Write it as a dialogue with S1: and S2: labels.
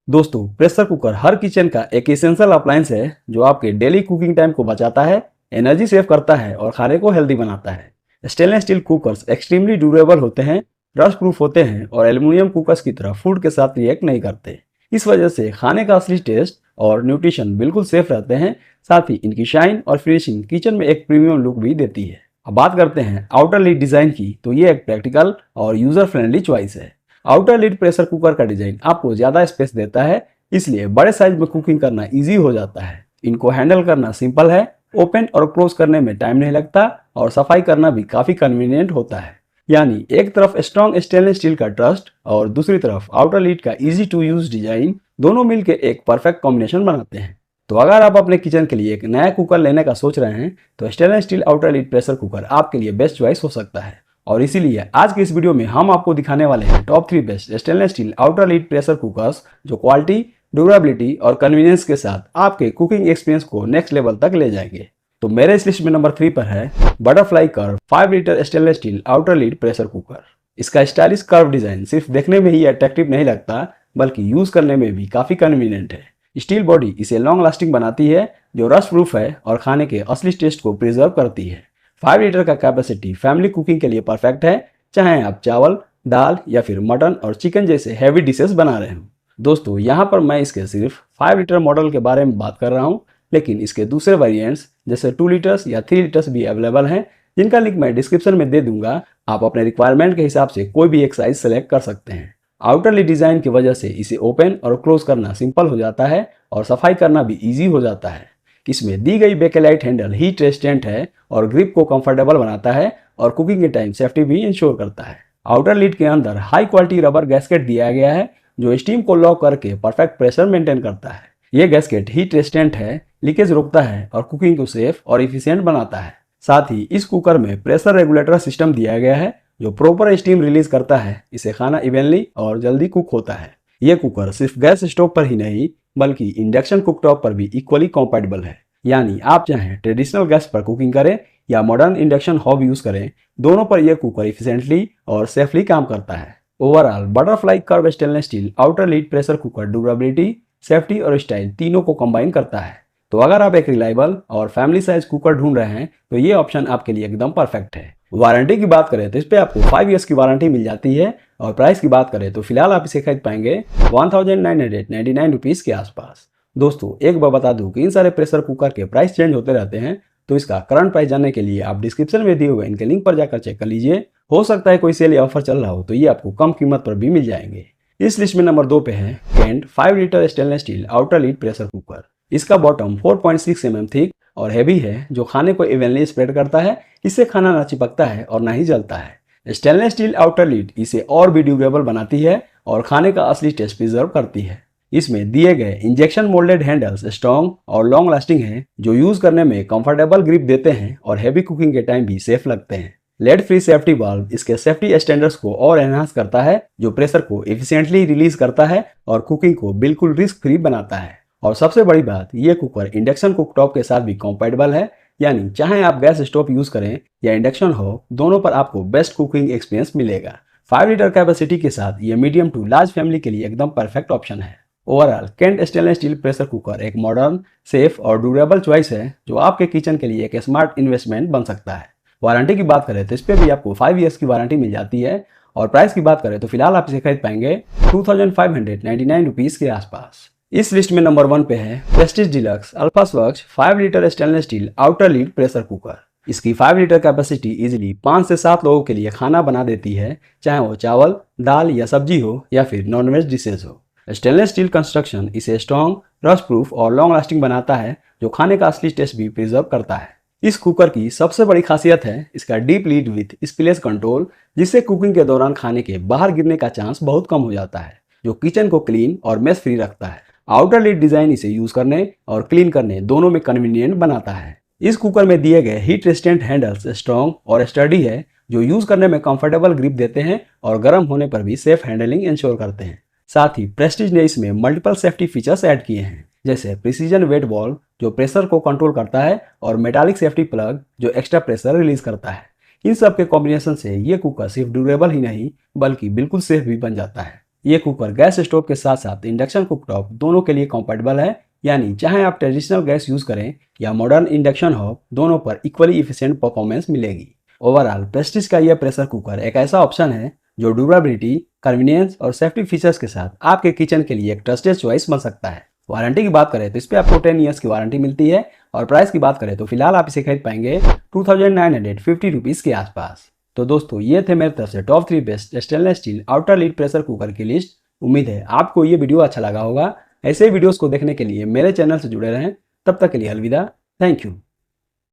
S1: दोस्तों, pressure cooker हर kitchen का एक एसेंशियल अप्लायंस है जो आपके डेली कुकिंग टाइम को बचाता है, एनर्जी सेव करता है और खाने को हेल्दी बनाता है। Stainless steel cookers extremely durable होते हैं, रस्ट प्रूफ होते हैं और एल्यूमिनियम कुकर्स की तरह फूड के साथ रिएक्ट नहीं करते। इस वजह से खाने का असली टेस्ट और न्यूट्रिशन बिल्कुल सेफ रहते हैं। साथ ही इनकी शाइन और फिनिशिंग किचन में एक प्रीमियम लुक भी देती है। अब बात करते हैं आउटर लिड डिजाइन की, तो ये एक प्रैक्टिकल और यूजर फ्रेंडली चॉइस है। आउटर लिड प्रेशर कुकर का डिजाइन आपको ज्यादा स्पेस देता है, इसलिए बड़े साइज में कुकिंग करना इजी हो जाता है। इनको हैंडल करना सिंपल है, ओपन और क्लोज करने में टाइम नहीं लगता और सफाई करना भी काफी कन्वीनियंट होता है। यानी एक तरफ स्ट्रॉन्ग स्टेनलेस स्टील का ट्रस्ट और दूसरी तरफ आउटर लिड का इजी टू यूज डिजाइन, दोनों मिलकर एक परफेक्ट कॉम्बिनेशन बनाते हैं। तो अगर आप अपने किचन के लिए एक नया कुकर लेने का सोच रहे हैं तो stainless steel outer lid pressure cooker आपके लिए बेस्ट चॉइस हो सकता है। और इसीलिए आज के इस वीडियो में हम आपको दिखाने वाले हैं top 3 best stainless steel outer lid pressure cookers जो क्वालिटी, ड्यूरेबिलिटी और कन्वीनियंस के साथ आपके कुकिंग एक्सपीरियंस को नेक्स्ट लेवल तक ले जाएंगे। तो मेरे इस लिस्ट में नंबर 3 पर है Butterfly Curve 5 litre stainless steel outer lid pressure cooker. इसका स्टाइलिश कर्व डिजाइन सिर्फ देखने में ही अट्रैक्टिव नहीं लगता, बल्कि यूज करने में भी काफी कन्वीनियंट है। स्टील बॉडी इसे लॉन्ग लास्टिंग बनाती है, जो रस्ट प्रूफ है और खाने के असली टेस्ट को प्रिजर्व करती है। 5 लीटर का कैपेसिटी फैमिली कुकिंग के लिए परफेक्ट है, चाहे आप चावल, दाल या फिर मटन और चिकन जैसे हैवी डिशेस बना रहे हो। दोस्तों, यहाँ पर मैं इसके सिर्फ 5 लीटर मॉडल के बारे में बात कर रहा हूँ, लेकिन इसके दूसरे वेरिएंट्स जैसे 2 लीटर्स या 3 लीटर्स भी अवेलेबल हैं, जिनका लिंक मैं डिस्क्रिप्शन में दे दूंगा। आप अपने रिक्वायरमेंट के हिसाब से कोई भी एक साइज सेलेक्ट कर सकते हैं। आउटर लिड डिजाइन की वजह से इसे ओपन और क्लोज करना सिंपल हो जाता है और सफाई करना भी इजी हो जाता है। इसमें दी गई बेकेलाइट हैंडल हीट रेजिस्टेंट है और ग्रिप को कंफर्टेबल बनाता है और कुकिंग के टाइम सेफ्टी भी इंश्योर करता है। आउटर लिड के अंदर हाई क्वालिटी रबर गैस्केट दिया गया है जो स्टीम को लॉक करके परफेक्ट प्रेशर मेंटेन करता है। ये गैस्केट हीट रेजिस्टेंट है, लीकेज रोकता है और कुकिंग को सेफ और इफिशियंट बनाता है। साथ ही इस कुकर में प्रेशर रेगुलेटर सिस्टम दिया गया है जो प्रॉपर स्टीम रिलीज करता है। इससे खाना इवनली और जल्दी कुक होता है। ये कुकर सिर्फ गैस स्टोव पर ही नहीं बल्कि इंडक्शन कुकटॉप पर भी इक्वली कॉम्पैटिबल है। यानी आप चाहे ट्रेडिशनल गैस पर कुकिंग करें या मॉडर्न इंडक्शन हॉब यूज करें, दोनों पर यह कुकर इफिशिएंटली और सेफली काम करता है। Overall Butterfly Curve stainless steel outer lid pressure cooker durability, safety और स्टाइल तीनों को कंबाइन करता है। तो अगर आप एक रिलायबल और फैमिली साइज कुकर ढूंढ रहे हैं तो ये ऑप्शन आपके लिए एकदम परफेक्ट है। वारंटी की बात करें तो इस पे आपको 5 इयर्स की वारंटी मिल जाती है और प्राइस की बात करें तो फिलहाल आप इसे खरीद पाएंगे 1999 रुपीज के आसपास। दोस्तों, एक बार बता दूं कि इन सारे प्रेशर कुकर के प्राइस चेंज होते रहते हैं, तो इसका करंट प्राइस जानने के लिए आप डिस्क्रिप्शन में दिए हुए इनके लिंक पर जाकर चेक कर लीजिए। हो सकता है कोई सेल या ऑफर चल रहा हो तो ये आपको कम कीमत पर भी मिल जाएंगे। इस लिस्ट में नंबर 2 पे है Kent 5 litre stainless steel outer lid pressure cooker. इसका बॉटम 4.6 mm थिक और हैवी है, जो खाने को इवनली स्प्रेड करता है। इससे खाना ना चिपकता है और ना ही जलता है। स्टेनलेस स्टील आउटर लिड इसे और भी ड्यूरेबल बनाती है और खाने का असली टेस्ट प्रिजर्व करती है। इसमें दिए गए इंजेक्शन मोल्डेड हैंडल्स स्ट्रॉन्ग और लॉन्ग लास्टिंग हैं, जो यूज करने में कंफर्टेबल ग्रिप देते हैं और हैवी कुकिंग के टाइम भी सेफ लगते हैं। लेड फ्री सेफ्टी वाल्व इसके सेफ्टी स्टैंडर्ड्स को और एनहांस करता है, जो प्रेशर को एफिशिएंटली रिलीज करता है और कुकिंग को बिल्कुल रिस्क फ्री बनाता है। और सबसे बड़ी बात, ये कुकर इंडक्शन कुकटॉप के साथ भी कंपैटिबल है। यानी चाहे आप गैस स्टोव यूज करें या इंडक्शन हो, दोनों पर आपको बेस्ट कुकिंग एक्सपीरियंस मिलेगा। 5 लीटर कैपेसिटी के साथ ये मीडियम टू लार्ज फैमिली के लिए एकदम परफेक्ट ऑप्शन है। Overall Kent stainless steel pressure cooker एक मॉडर्न, सेफ और ड्यूरेबल चॉइस है जो आपके किचन के लिए एक स्मार्ट इन्वेस्टमेंट बन सकता है। वारंटी की बात करें तो इस पे भी आपको 5 इयर्स की वारंटी मिल जाती है और प्राइस की बात करें तो फिलहाल आप इसे खरीद पाएंगे 2599 रुपीज के आसपास। इस लिस्ट में नंबर 1 पे है Prestige deluxe Alpha Swachh 5 litre stainless steel outer lid pressure cooker. इसकी 5 लीटर कैपेसिटी इजीली 5 से 7 लोगों के लिए खाना बना देती है, चाहे वो चावल, दाल या सब्जी हो या फिर नॉनवेज डिशेज हो। स्टेनलेस स्टील कंस्ट्रक्शन इसे स्ट्रॉन्ग, रस्ट प्रूफ और लॉन्ग लास्टिंग बनाता है, जो खाने का असली टेस्ट भी प्रिजर्व करता है। इस कुकर की सबसे बड़ी खासियत है इसका deep lead with spillage control, जिससे कुकिंग के दौरान खाने के बाहर गिरने का चांस बहुत कम हो जाता है, जो किचन को क्लीन और मेस फ्री रखता है। आउटर लिड डिजाइन इसे यूज करने और क्लीन करने दोनों में कन्वीनियंट बनाता है। इस कुकर में दिए गए हीट रेजिस्टेंट हैंडल्स स्ट्रॉन्ग और स्टडी है, जो यूज करने में कंफर्टेबल ग्रिप देते हैं और गर्म होने पर भी सेफ हैंडलिंग इंश्योर करते हैं। साथ ही प्रेस्टीज ने इसमें मल्टीपल सेफ्टी फीचर्स ऐड किए हैं, जैसे प्रिसीजन वेट वाल्व जो प्रेशर को कंट्रोल करता है और मेटालिक सेफ्टी प्लग जो एक्स्ट्रा प्रेशर रिलीज करता है। इन सब के कॉम्बिनेशन से ये कुकर सिर्फ ड्यूरेबल ही नहीं बल्कि बिल्कुल सेफ भी बन जाता है। ये कुकर गैस स्टोव के साथ साथ इंडक्शन कुकटॉप दोनों के लिए कंपैटिबल है, यानी चाहे आप ट्रेडिशनल गैस यूज करें या मॉडर्न इंडक्शन हो, दोनों पर इक्वली इफिशिएंट परफॉर्मेंस मिलेगी। ओवरऑल प्रेस्टीज का यह प्रेशर कुकर एक ऐसा ऑप्शन है जो ड्यूरेबिलिटी, कन्वीनियंस और सेफ्टी फीचर्स के साथ आपके किचन के लिए एक ट्रस्टेड चॉइस बन सकता है। वारंटी की बात करें तो इस पर आपको 10 ईयर्स की वारंटी मिलती है और प्राइस की बात करें तो फिलहाल आप इसे खरीद पाएंगे 2950 रुपीज़ के आसपास। तो दोस्तों ये थे मेरी तरफ से top 3 best stainless steel outer lead pressure cooker की लिस्ट। उम्मीद है आपको ये वीडियो अच्छा लगा होगा। ऐसे वीडियोस को देखने के लिए मेरे चैनल से जुड़े रहें। तब तक के लिए अलविदा। Thank you.